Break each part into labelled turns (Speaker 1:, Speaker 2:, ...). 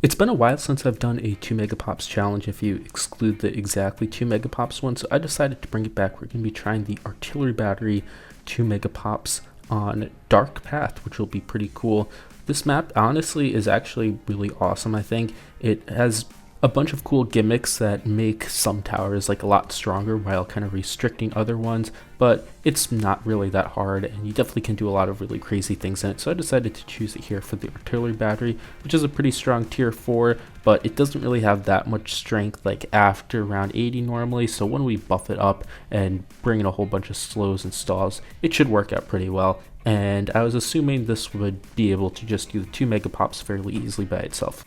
Speaker 1: It's been a while since I've done a 2 megapops challenge if you exclude the exactly 2 megapops one, so I decided to bring it back. We're going to be trying the artillery battery 2 megapops on Dark Path, which will be pretty cool. This map honestly is actually really awesome. I think it has a bunch of cool gimmicks that make some towers like a lot stronger while kind of restricting other ones, but it's not really that hard and you definitely can do a lot of really crazy things in it. So I decided to choose it here for the artillery battery, which is a pretty strong tier 4, but it doesn't really have that much strength like after round 80 normally. So when we buff it up and bring in a whole bunch of slows and stalls, it should work out pretty well. And I was assuming this would be able to just do the 2 megapops fairly easily by itself.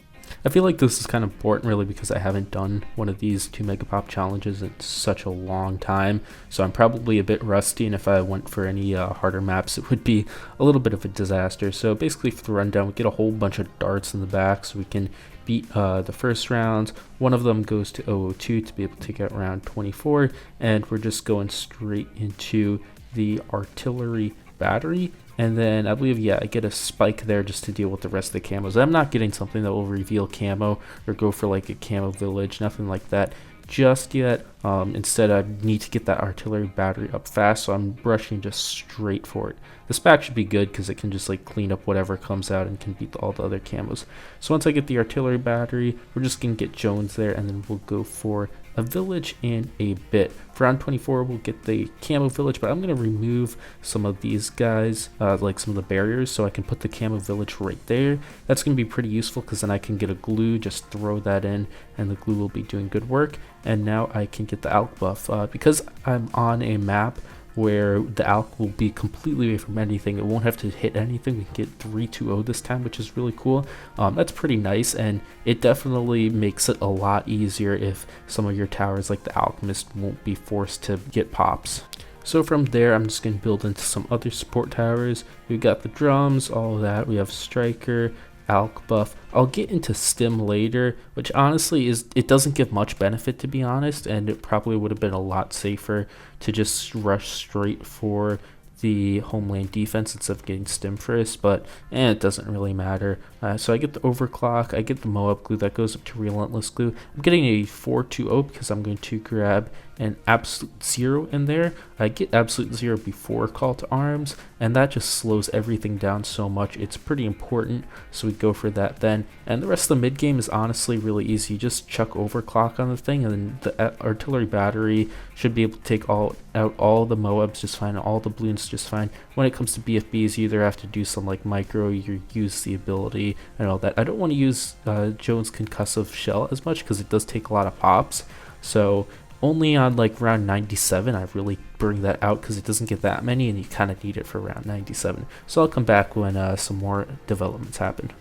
Speaker 1: I feel like this is kind of important really because I haven't done one of these 2 megapop challenges in such a long time, so I'm probably a bit rusty, and if I went for any harder maps it would be a little bit of a disaster. So basically for the rundown, we get a whole bunch of darts in the back so we can beat the first round. One of them goes to 002 to be able to take out round 24, and we're just going straight into the artillery battery. And then I believe, yeah, I get a spike there just to deal with the rest of the camos. I'm not getting something that will reveal camo or go for like a camo village, nothing like that just yet. Instead, I need to get that artillery battery up fast, so I'm rushing just straight for it. This pack should be good because it can just like clean up whatever comes out and can beat all the other camos. So once I get the artillery battery, we're just going to get Jones there, and then we'll go for a village in a bit. For round 24, we'll get the camo village, but I'm going to remove some of these guys, like some of the barriers, so I can put the camo village right there. That's going to be pretty useful because then I can get a glue, just throw that in, and the glue will be doing good work. And now I can get the alk buff. Because I'm on a map where the alk will be completely away from anything, it won't have to hit anything. We can get 3-2-0 this time, which is really cool. That's pretty nice, and it definitely makes it a lot easier if some of your towers like the alchemist won't be forced to get pops. So from there, I'm just going to build into some other support towers. We've got the drums, all of that. We have striker, alk buff. I'll get into stim later, which honestly it doesn't give much benefit, to be honest, and it probably would have been a lot safer to just rush straight for the home lane defense instead of getting stim first, but it doesn't really matter. So I get the overclock, I get the Moab glue that goes up to relentless glue. I'm getting a 4-2-0 because I'm going to grab an absolute 0 in there. I get absolute 0 before call to arms, and that just slows everything down so much. It's pretty important, so we go for that then. And the rest of the mid game is honestly really easy. You just chuck overclock on the thing, and then the artillery battery should be able to take out all the Moabs just fine, all the Bloons just fine. When it comes to BFBs, you either have to do some like micro, you use the ability and all that. I don't want to use Jones' concussive shell as much because it does take a lot of pops, so only on like round 97 I really bring that out because it doesn't get that many and you kind of need it for round 97. So I'll come back when some more developments happen.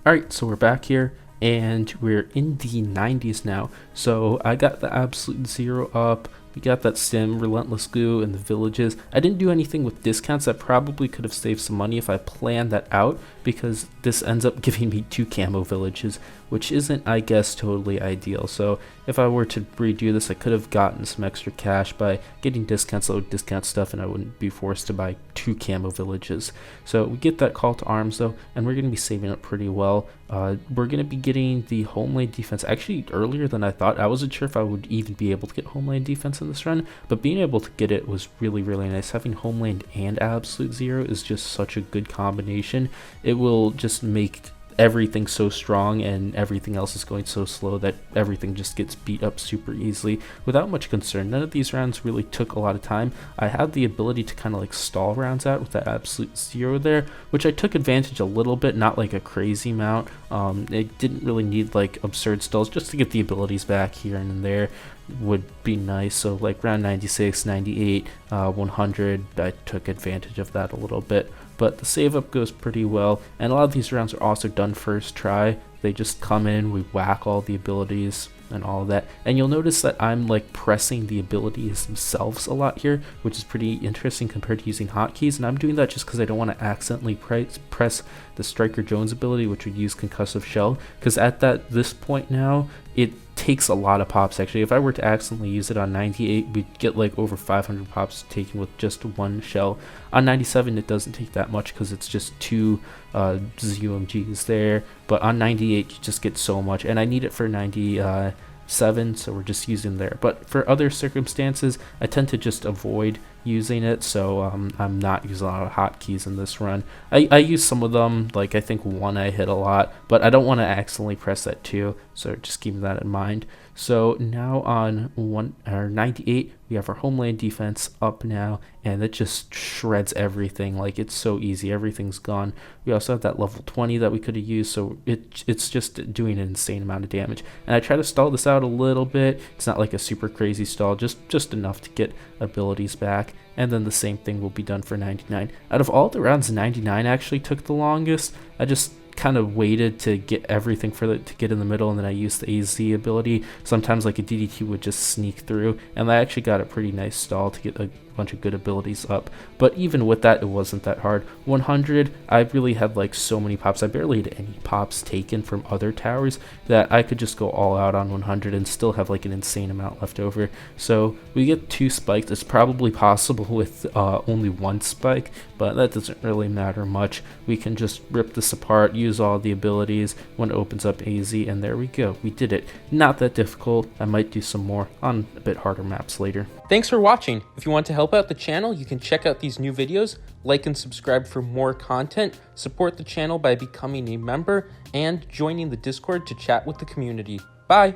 Speaker 1: Alright, so we're back here, and we're in the 90s now. So I got the absolute zero up, we got that sim, relentless goo, and the villages. I didn't do anything with discounts. I probably could have saved some money if I planned that out, because this ends up giving me 2 camo villages, which isn't, I guess, totally ideal. So if I were to redo this, I could have gotten some extra cash by getting discounts, that would discount stuff, and I wouldn't be forced to buy 2 camo villages. So we get that call to arms though, and we're going to be saving up pretty well. We're going to be getting the home lane defense actually earlier than I thought. I wasn't sure if I would even be able to get home lane defense in this run, but being able to get it was really nice. Having home lane and absolute zero is just such a good combination. It will just make everything so strong and everything else is going so slow that everything just gets beat up super easily without much concern. None of these rounds really took a lot of time. I had the ability to kind of like stall rounds out with that absolute zero there, which I took advantage a little bit, not like a crazy amount. It didn't really need like absurd stalls, just to get the abilities back here and there would be nice. So like round 96, 98, 100, I took advantage of that a little bit. But the save up goes pretty well, and a lot of these rounds are also done first try. They just come in, we whack all the abilities and all of that, and you'll notice that I'm like pressing the abilities themselves a lot here, which is pretty interesting compared to using hotkeys. And I'm doing that just because I don't want to accidentally press the Striker Jones ability, which would use concussive shell, because at this point now it takes a lot of pops. Actually, if I were to accidentally use it on 98, we'd get like over 500 pops taken with just 1 shell. On 97 it doesn't take that much because it's just 2 ZUMGs there, but on 98 you just get so much, and I need it for 97, so we're just using there. But for other circumstances I tend to just avoid using it, so I'm not using a lot of hotkeys in this run. I use some of them, like I think 1 I hit a lot, but I don't want to accidentally press that 2, so just keep that in mind. So now on 98 we have our home lane defense up now, and it just shreds everything. Like, it's so easy, everything's gone. We also have that level 20 that we could have used, so it's just doing an insane amount of damage. And I try to stall this out a little bit. It's not like a super crazy stall, just enough to get abilities back. And then the same thing will be done for 99. Out of all the rounds, 99 actually took the longest. I just kind of waited to get everything to get in the middle, and then I used the AZ ability. Sometimes like a DDT would just sneak through, and I actually got a pretty nice stall to get a bunch of good abilities up. But even with that, it wasn't that hard. 100, I really had like so many pops. I barely had any pops taken from other towers that I could just go all out on 100 and still have like an insane amount left over. So we get 2 spikes. It's probably possible with only 1 spike, but that doesn't really matter much. We can just rip this apart, use all the abilities when it opens up AZ, and there we go. We did it. Not that difficult. I might do some more on a bit harder maps later. Thanks for watching. If you want to help out the channel, you can check out these new videos, like and subscribe for more content, support the channel by becoming a member, and joining the Discord to chat with the community. Bye!